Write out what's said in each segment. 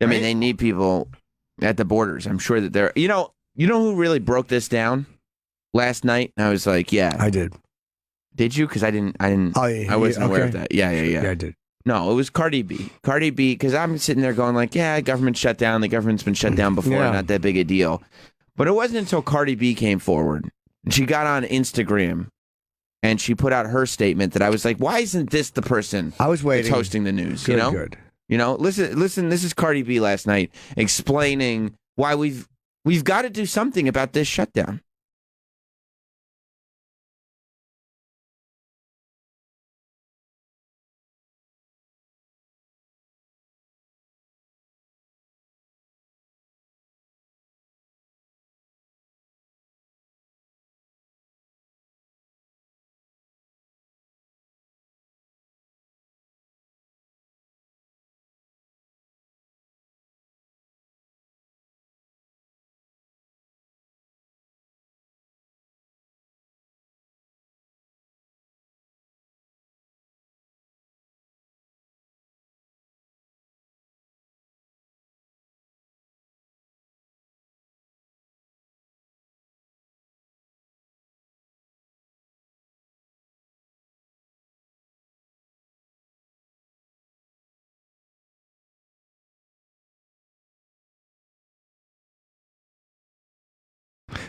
I mean, they need people at the borders. I'm sure that they're. You know who really broke this down last night? I was like, yeah, I did. Did you? Because I didn't. Oh, yeah, I wasn't aware okay. of that. Yeah. Yeah, I did. No, it was Cardi B. Cardi B, because I'm sitting there going like, yeah, government shut down. The government's been shut down before. Yeah. Not that big a deal. But it wasn't until Cardi B came forward. She got on Instagram and she put out her statement that I was like, why isn't this the person I was waiting. that's hosting the news? Good, you know? good. You know, listen, this is Cardi B last night explaining why we've got to do something about this shutdown.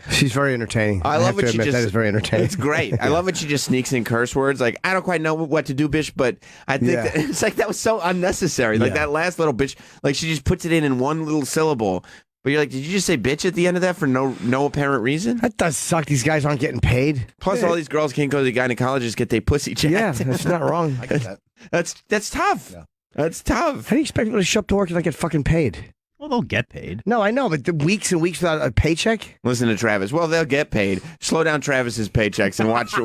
She's very entertaining. I love have to what she admit, just. that is very entertaining. It's great. I love when she just sneaks in curse words. Like, I don't quite know what to do, bitch, but I think that, it's like that was so unnecessary. Like that last little bitch, like she just puts it in one little syllable. But you're like, did you just say bitch at the end of that for no apparent reason? That does suck. These guys aren't getting paid. Plus, all these girls can't go to the gynecologists get their pussy checked. Yeah, that's not wrong. I get that. That's tough. Yeah. That's tough. How do you expect people to show up to work and not get fucking paid? Well, they'll get paid. No, I know, but the weeks and weeks without a paycheck? Listen to Travis. Well, they'll get paid. Slow down Travis's paychecks and watch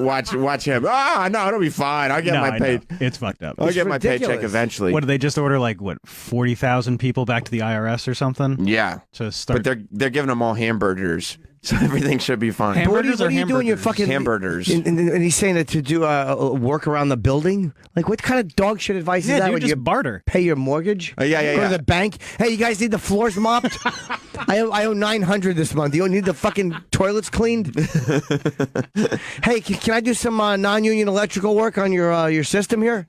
him. Ah, no, it'll be fine. I'll get my pay. It's fucked up. I'll It's get my ridiculous. paycheck eventually. What did they just order? 40,000 people back to the IRS or something? Yeah, To start. but they're giving them all hamburgers, so everything should be fine. Hamburgers What are or you doing? Your hamburgers? fucking Hamburgers. And he's saying that to do work around the building. Like, what kind of dog shit advice is Yeah, that dude, when just you barter. pay your mortgage? Yeah. Go to the bank. Hey, you guys need the floors mopped? I owe $900 this month. You don't need the fucking toilets cleaned? Hey, can I do some non-union electrical work on your system here?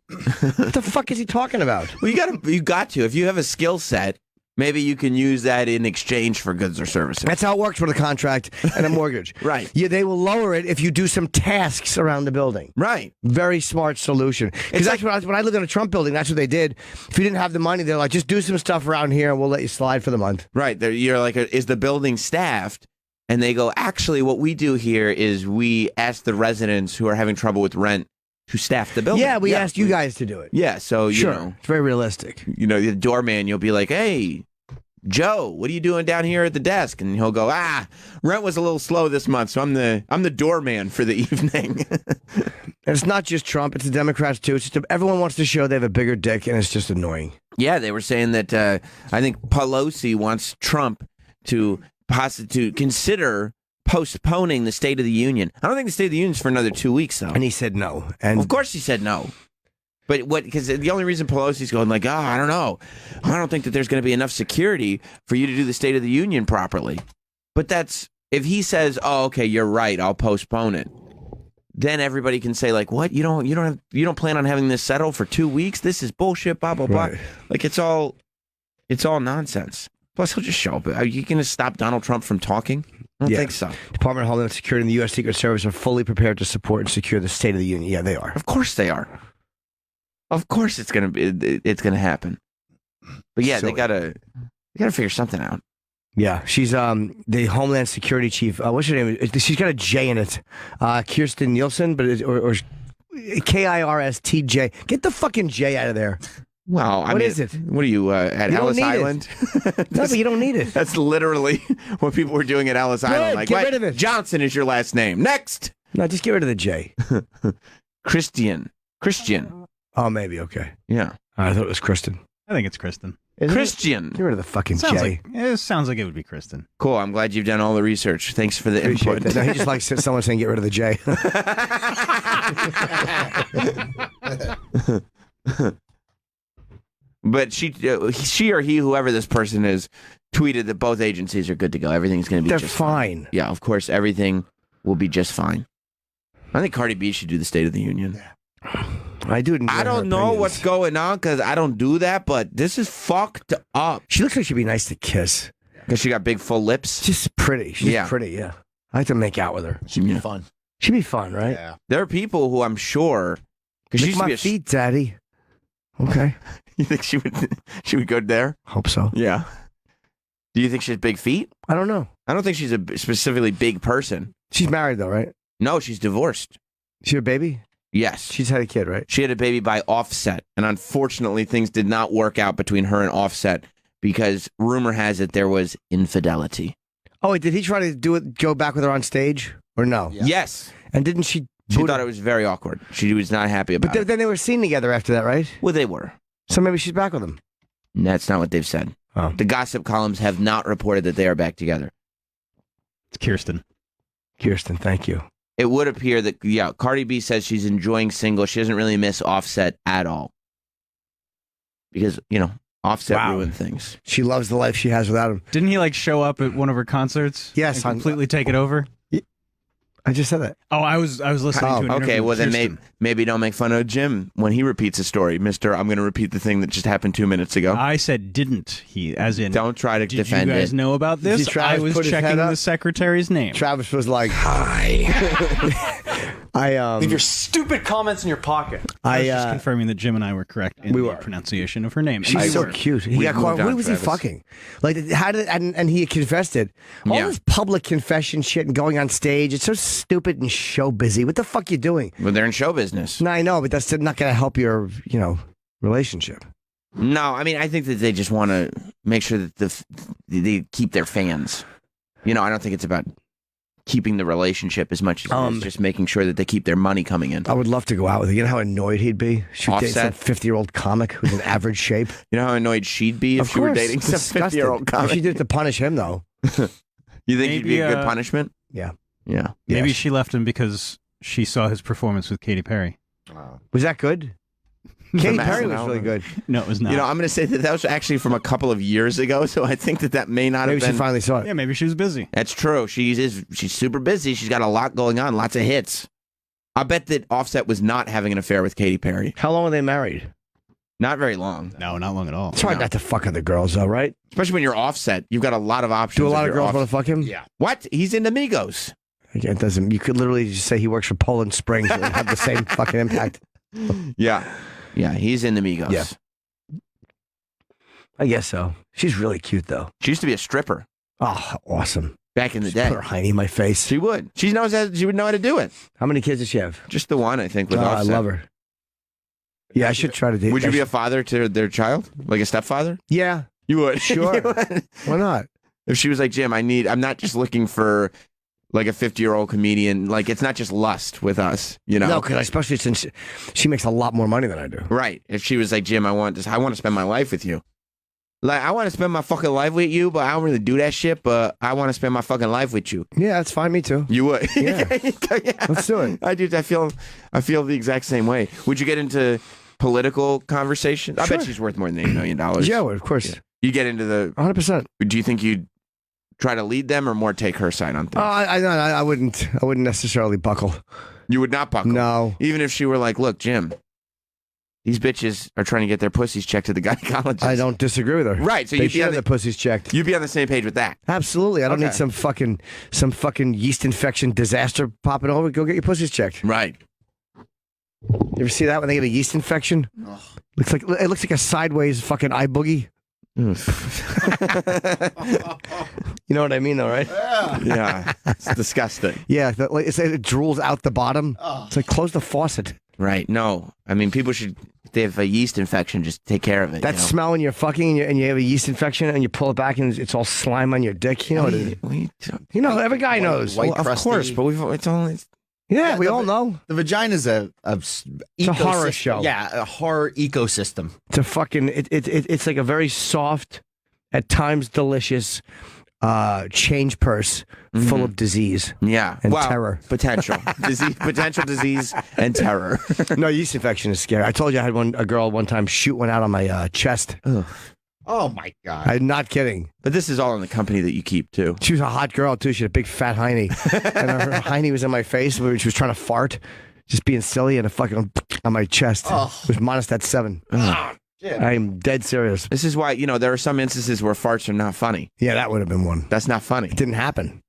What the fuck is he talking about? Well, you got to. If you have a skill set, maybe you can use that in exchange for goods or services. That's how it works with a contract and a mortgage. Right. Yeah, they will lower it if you do some tasks around the building. Right. Very smart solution. Because that's when I lived in a Trump building, that's what they did. If you didn't have the money, they're like, just do some stuff around here and we'll let you slide for the month. Right. You're like, is the building staffed? And they go, actually, what we do here is we ask the residents who are having trouble with rent to staff the building. Yeah, we asked you guys to do it. Yeah, so, Sure. you know. It's very realistic. You know, the doorman, you'll be like, hey, Joe, what are you doing down here at the desk? And he'll go, rent was a little slow this month, so I'm the doorman for the evening. And it's not just Trump, it's the Democrats too. It's just everyone wants to show they have a bigger dick, and it's just annoying. Yeah, they were saying that I think Pelosi wants Trump to consider postponing the State of the Union. I don't think the State of the Union is for another 2 weeks, though. And he said no. And Of course he said no. But because the only reason Pelosi's going like, I don't know. I don't think that there's going to be enough security for you to do the State of the Union properly. But if he says, oh, okay, you're right, I'll postpone it. Then everybody can say like, what? You don't plan on having this settled for 2 weeks? This is bullshit, blah, blah, blah. Right. Like it's all nonsense. Plus he'll just show up. Are you going to stop Donald Trump from talking? I don't think so. Department of Homeland Security and the U.S. Secret Service are fully prepared to support and secure the State of the Union. Yeah, they are. Of course they are. Of course it's gonna happen. But yeah, Silly. they gotta figure something out. Yeah, she's the Homeland Security Chief. What's her name? She's got a J in it. Kirsten Nielsen, but or Kirstj. Get the fucking J out of there. Well, What is it? What are you at You don't Ellis need it. Island? No, but you don't need it. That's literally what people were doing at Ellis Island. Like, get what? rid of it. Johnson is your last name. Next, No, just get rid of the J. Christian. Oh, maybe okay. Yeah, I thought it was Kristen. I think it's Kristen. Isn't it? Christian. Get rid of the fucking Sounds J. it sounds like it would be Kristen. Cool. I'm glad you've done all the research. Thanks for the Appreciate input. that. No, he just likes someone saying get rid of the J. But she or he, whoever this person is, tweeted that both agencies are good to go. Everything's going to be They're just fine. Yeah, of course, everything will be just fine. I think Cardi B should do the State of the Union. I do. I don't know what's going on because I don't do that, but this is fucked up. She looks like she'd be nice to kiss. Because she got big, full lips. Just pretty. She's pretty, yeah. I like to make out with her. She'd be fun. She'd be fun, right? Yeah. There are people who I'm sure. Lick my feet, Daddy. Okay. You think she would go there? Hope so. Yeah. Do you think she has big feet? I don't know. I don't think she's a specifically big person. She's married though, right? No, she's divorced. She had a baby? Yes. She's had a kid, right? She had a baby by Offset, and unfortunately, things did not work out between her and Offset because rumor has it there was infidelity. Oh, wait, did he try to go back with her on stage or no? Yeah. Yes. And didn't she? She thought it was very awkward. She was not happy about But it. then they were seen together after that, right? Well, they were. So maybe she's back with him. That's not what they've said. Oh. The gossip columns have not reported that they are back together. It's Kirsten. Kirsten, thank you. It would appear that, Cardi B says she's enjoying single. She doesn't really miss Offset at all. Because, Offset ruined things. She loves the life she has without him. Didn't he show up at one of her concerts? Yes, and completely take it over. I just said that. Oh, I was listening to an interview Okay, well with then Kirsten. maybe don't make fun of Jim when he repeats a story. Mister, I'm going to repeat the thing that just happened 2 minutes ago. I said didn't he? As in, Don't try to did defend you guys it. know about this? Travis I was put his checking head up? the secretary's name. Travis was like, "Hi." Leave your stupid comments in your pocket. I was just confirming that Jim and I were correct in the pronunciation of her name. And She's we so were. cute. He We got moved caught. on, What was he Travis. fucking? Like, how did and he confessed it. All Yeah. this public confession shit and going on stage. It's so stupid and show busy. What the fuck you doing? Well, they're in show business. No, I know, but that's not going to help your, relationship. No, I mean, I think that they just want to make sure that they keep their fans. I don't think it's about keeping the relationship as much as it is just making sure that they keep their money coming in. I would love to go out with her. You know how annoyed he'd be? She would date some Offset? 50-year-old comic who's in average shape. You know how annoyed she'd be if Of she were course, dating some disgusted. 50-year-old comic? If she did it to punish him, though. You think he'd be a Maybe, good punishment? Yeah. Yeah. Maybe Yes. she left him because she saw his performance with Katy Perry. Was that good? Katy From Perry was SNL. really good. No, it was not. I'm going to say that was actually from a couple of years ago, so I think that may not Maybe have been. she finally saw it. yeah, maybe she was busy. That's true. She's super busy. She's got a lot going on, lots of hits. I bet that Offset was not having an affair with Katy Perry. How long were they married? Not very long. No, not long at all. It's hard not to fuck other girls, though, right? Especially when you're Offset. You've got a lot of options. Do a lot if of you're girls want Offset. to fuck him? Yeah. What? He's in Amigos. Again, it doesn't. You could literally just say he works for Poland Springs and have the same fucking impact. Yeah. Yeah, he's in Amigos. Yeah. I guess so. She's really cute, though. She used to be a stripper Oh, awesome. back in the Just day. put her hiney in my face. She would. She would know how to do it. How many kids does she have? Just the one, I think, with Oh, I Offset. love her. Yeah, I should try to date. Would you be a father to their child? Like a stepfather? Yeah, You would. Sure. You would. why not? If she was like, Jim, I'm not just looking for like a 50-year-old comedian. Like, it's not just lust with us, No, because especially since she makes a lot more money than I do. Right. If she was like, Jim, I want to spend my life with you. Like, I want to spend my fucking life with you, but I don't really do that shit, but I want to spend my fucking life with you. Yeah, that's fine. Me too. You would. Yeah. Yeah. Let's do it. I do. I feel the exact same way. Would you get into political conversations? I Sure. bet she's worth more than $8 million. Yeah, well, of course. You get into the, 100%. do you think you'd try to lead them or more take her side on things? I wouldn't necessarily buckle. You would not buckle. No. Even if she were like, look, Jim, these bitches are trying to get their pussies checked to the gynecologist. I don't disagree with her. Right, so they you'd be should on have the- their pussies checked. You'd be on the same page with that. Absolutely. I don't Okay. need some fucking yeast infection disaster popping over. Go get your pussies checked. Right. You ever see that when they get a yeast infection? It looks like a sideways fucking eye boogie. You know what I mean, though, right? Yeah. It's disgusting. Yeah, it drools out the bottom. It's like close the faucet. Right. No. I mean, people should, if they have a yeast infection, just take care of it. That smell when you're fucking and you have a yeast infection and you pull it back and it's all slime on your dick. You know what it is. You know, every guy knows. white Well, of crusty- course, but it's only. Yeah, we all know. The vagina's a It's a horror ecosystem. show. Yeah, a horror ecosystem. It's a fucking. It's like a very soft, at times delicious, change purse full of disease. Yeah. And well, terror. Potential. Potential disease and terror. No, yeast infection is scary. I told you I had a girl one time shoot one out on my chest. Ugh. Oh my god! I'm not kidding. But this is all in the company that you keep, too. She was a hot girl, too. She had a big fat hiney. And her hiney was in my face when she was trying to fart. Just being silly and a fucking on my chest. Oh. It was minus that 7. I'm dead serious. This is why, there are some instances where farts are not funny. Yeah, that would have been one. That's not funny. It didn't happen.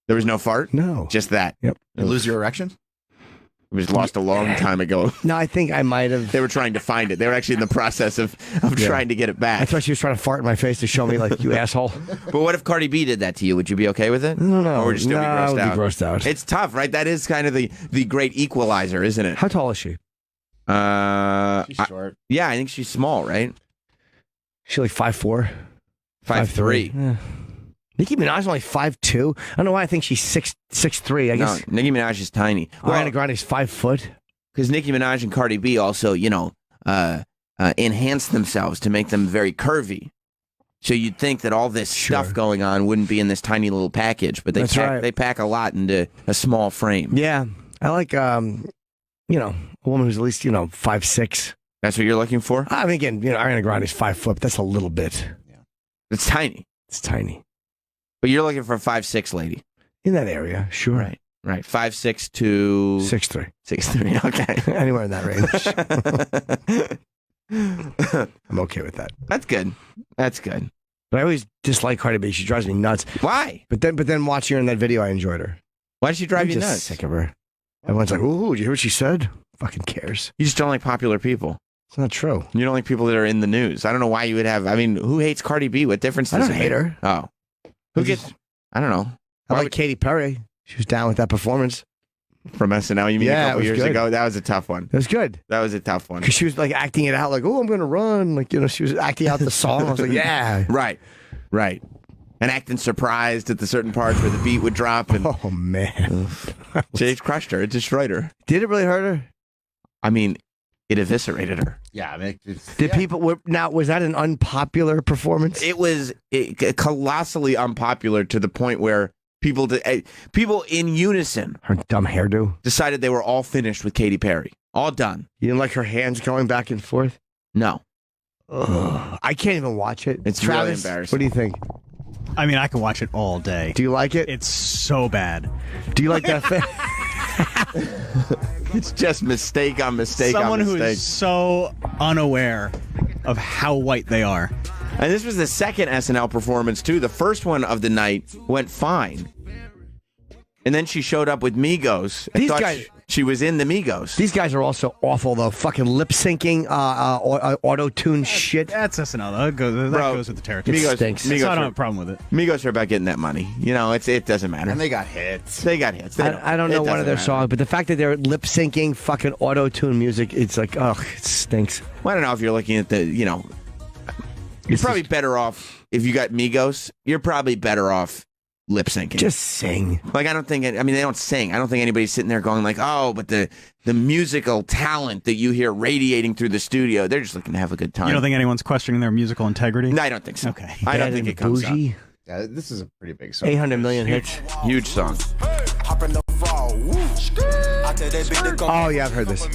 There was no fart? No. Just that. Yep. You lose your erection? It was lost a long time ago. No, I think I might have. They were trying to find it. They were actually in the process of trying to get it back. That's why she was trying to fart in my face to show me, like, you asshole. But what if Cardi B did that to you? Would you be okay with it? No. Or would you still be grossed I would out? be grossed out. It's tough, right? That is kind of the great equalizer, isn't it? How tall is she? She's short. Yeah, I think she's small, right? She like 5'4"? 5'3". Yeah. Nicki Minaj is only 5'2". I don't know why I think she's 6'3". I guess No, Nicki Minaj is tiny. Ariana Grande's 5 foot. Because Nicki Minaj and Cardi B also, enhance themselves to make them very curvy. So you'd think that all this stuff going on wouldn't be in this tiny little package, but they pack a lot into a small frame. Yeah. I like, a woman who's at least, 5'6". That's what you're looking for? I mean, again, Ariana Grande's 5 foot, but that's a little bit. Yeah. It's tiny. It's tiny. But you're looking for a 5'6" lady. In that area, sure. Right. 5'6" to 6'3". 6'3", okay. Anywhere in that range. I'm okay with that. That's good. But I always dislike Cardi B. She drives me nuts. Why? But then watching her in that video, I enjoyed her. Why does she drive I'm you just nuts? sick of her. Everyone's like, ooh, did you hear what she said? Fucking cares. You just don't like popular people. It's not true. You don't like people that are in the news. I don't know why you would have. I mean, who hates Cardi B? What difference does I it don't make? hate her. Oh. I don't know. I like Katy Perry. She was down with that performance. From SNL, you mean Yeah, a couple it was years good. ago? That was a tough one. It was good. That was a tough one. Because she was like acting it out like, oh, I'm going to run. Like, she was acting out the song. I was like, yeah. Right. And acting surprised at the certain parts where the beat would drop. And Oh, man. It crushed her. It destroyed her. Did it really hurt her? I mean, it eviscerated her. Yeah, I mean, Was that an unpopular performance? It was colossally unpopular to the point where people in unison Her dumb hairdo. decided they were all finished with Katy Perry. All done. You didn't like her hands going back and forth? No. Ugh. I can't even watch it. It's Travis, really embarrassing. What do you think? I mean, I can watch it all day. Do you like it? It's so bad. Do you like that thing? It's just mistake on mistake Someone on who mistake. is so unaware of how white they are. And this was the second SNL performance, too. The first one of the night went fine. And then she showed up with Migos. These Thought guys- she was in the Migos. These guys are also awful, though. Fucking lip syncing, auto-tune shit. That's SNL, though. That goes with the territory. It stinks. So I don't have a problem with it. Migos are about getting that money. It doesn't matter. and they got hits. They got hits. I don't know one of their songs. songs, but the fact that they're lip syncing fucking auto-tune music, it's like, ugh, it stinks. Well, I don't know if you're looking at the, you're probably better off if you got Migos. You're probably better off lip syncing. Just sing. Like, I mean, they don't sing. I don't think anybody's sitting there going like, oh, but the musical talent that you hear radiating through the studio, they're just looking to have a good time. You don't think anyone's questioning their musical integrity? No, I don't think so. Okay. I don't Bad think and it comes up. bougie. Yeah, this is a pretty big song. 800 million hits. Huge song. Oh, yeah, I've heard this.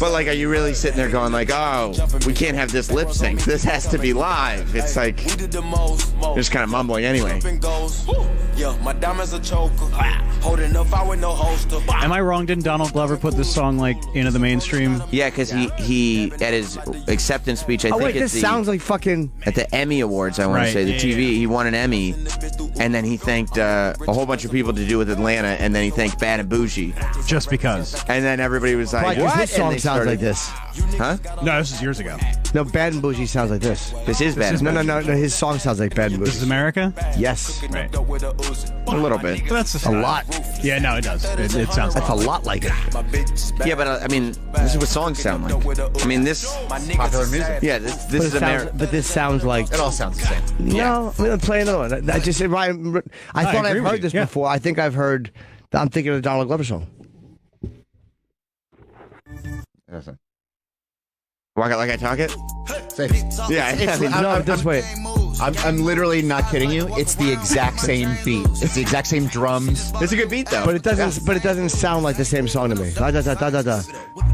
But like, are you really sitting there going like, oh, we can't have this lip sync. This has to be live. It's like, just kind of mumbling anyway. Am I wrong? Didn't Donald Glover put this song into the mainstream? Yeah, because he at his acceptance speech, I Oh, think wait, it's this sounds like fucking... at the Emmy Awards, I want to Right, say, the yeah, TV, he won an Emmy, and then he thanked a whole bunch of people to do with Atlanta, and then he thanked Bad and Bougie. Just because. And then everybody was like, Why, 'cause what? this And song they sounds started- like this. Huh? No, this is years ago. No, Bad and Bougie sounds like this. This is Bad and No, Bougie. his song sounds like Bad and This is Bougie. America? Yes. Right. A little bit. That's just A lot. Yeah, no, it does. It sounds That's a lot like it. Yeah, but I mean, this is what songs sound like. I mean, this... Popular music. Yeah, this is America. But this sounds like... It all sounds the same. No, I'm going to play another one. I just... I thought agree I've with heard you, this yeah. before. I think I've heard... I'm thinking of the Donald Glover song. Like I talk it? Say, Yeah, I mean, No, this way. I'm literally not kidding you. It's the exact same beat. It's the exact same drums. It's a good beat though. But it doesn't. But it doesn't sound like the same song to me. Da da da da da da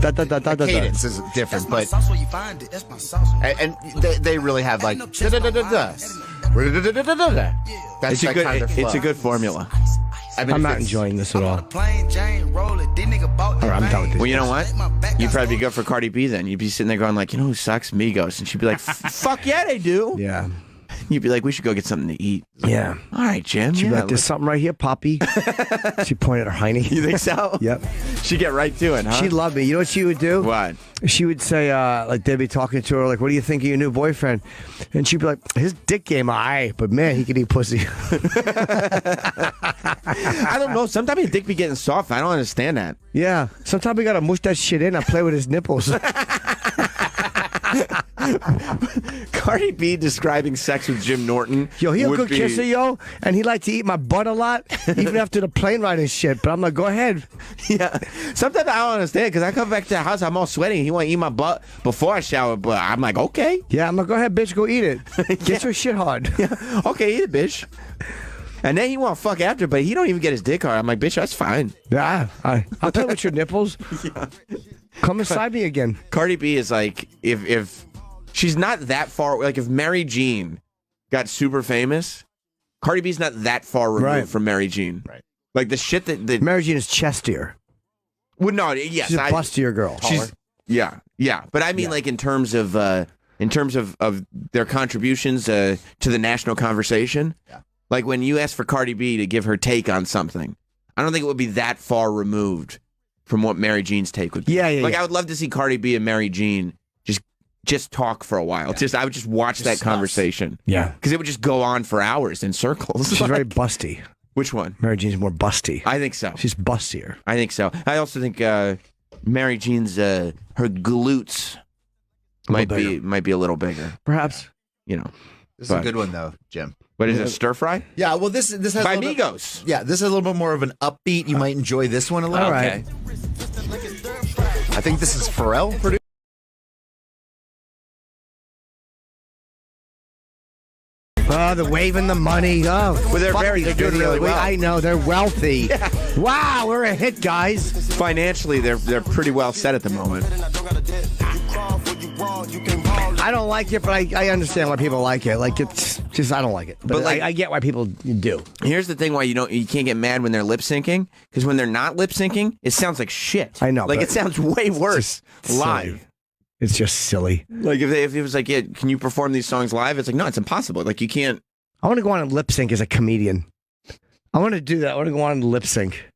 da da da da da. Cadence is different, but and they really have like da da da da da. That's it's a good. kind of It's a good formula. I mean, I'm not enjoying this at all. All right, I'm done with this. Well, you know what? You'd probably be good for Cardi B then. You'd be sitting there going like, you know who sucks? Migos. And she'd be like, fuck yeah, they do. Yeah. You'd be like, we should go get something to eat. Yeah. All right, Jim. She'd be Yeah, like, there's something right here, Poppy. She pointed at her hiney. you think so? Yep. She'd get right to it, huh? She'd love me. You know what she would do? What? She would say, like, they'd be talking to her, like, what do you think of your new boyfriend? And she'd be like, his dick game, but man, he could eat pussy. I don't know. Sometimes his dick be getting soft. I don't understand that. Yeah. Sometimes we got to mush that shit in. I play with his nipples. Cardi B describing sex with Jim Norton. Yo, he a would good be... kisser, yo. And he liked to eat my butt a lot, even after the plane ride and shit. But I'm like, go ahead. Yeah. Sometimes I don't understand because I come back to the house, I'm all sweaty. He want to eat my butt before I shower, but I'm like, okay. Yeah, I'm like, go ahead, bitch, go eat it. Get your shit hard. Yeah. Okay, eat it, bitch. And then he want to fuck after, but he don't even get his dick hard. I'm like, bitch, that's fine. Yeah, I'll play with your nipples. Yeah. Come inside me again. Cardi B is like, if she's not that far, like if Mary Jean got super famous, Cardi B's not that far removed from Mary Jean. Right. Like the shit that Mary Jean is chestier. Well, no, yes, she's a bustier girl. She's yeah. But I mean, like in terms of their contributions to the national conversation. Yeah. Like when you ask for Cardi B to give her take on something, I don't think it would be that far removed from what Mary Jean's take would be. Yeah. Like I would love to see Cardi B and Mary Jean just talk for a while. I would just watch that conversation. Yeah. Because it would just go on for hours in circles. She's very busty. Which one? Mary Jean's more busty. I think so. She's bustier. I think so. I also think Mary Jean's her glutes might be a little bigger. Perhaps. You know. This is a good one though, Jim. What is it? Stir fry? Yeah. Well, this has by a Migos. Yeah, this is a little bit more of an upbeat. You might enjoy this one a little. All right. Okay. I think this is Pharrell produced. Oh, they're waving the money. Oh, Well, they're doing really well. I know they're wealthy. Yeah. Wow, we're a hit, guys. Financially, they're pretty well set at the moment. I don't like it, but I understand why people like it. Like it's just I don't like it, but like, I get why people do. Here's the thing: why you can't get mad when they're lip syncing, because when they're not lip syncing, it sounds like shit. I know, like but it sounds way worse live. Silly. It's just silly. Like if it was like, yeah, can you perform these songs live? It's like, no, it's impossible. Like you can't. I want to go on and lip sync as a comedian. I want to do that. I want to go on and lip sync.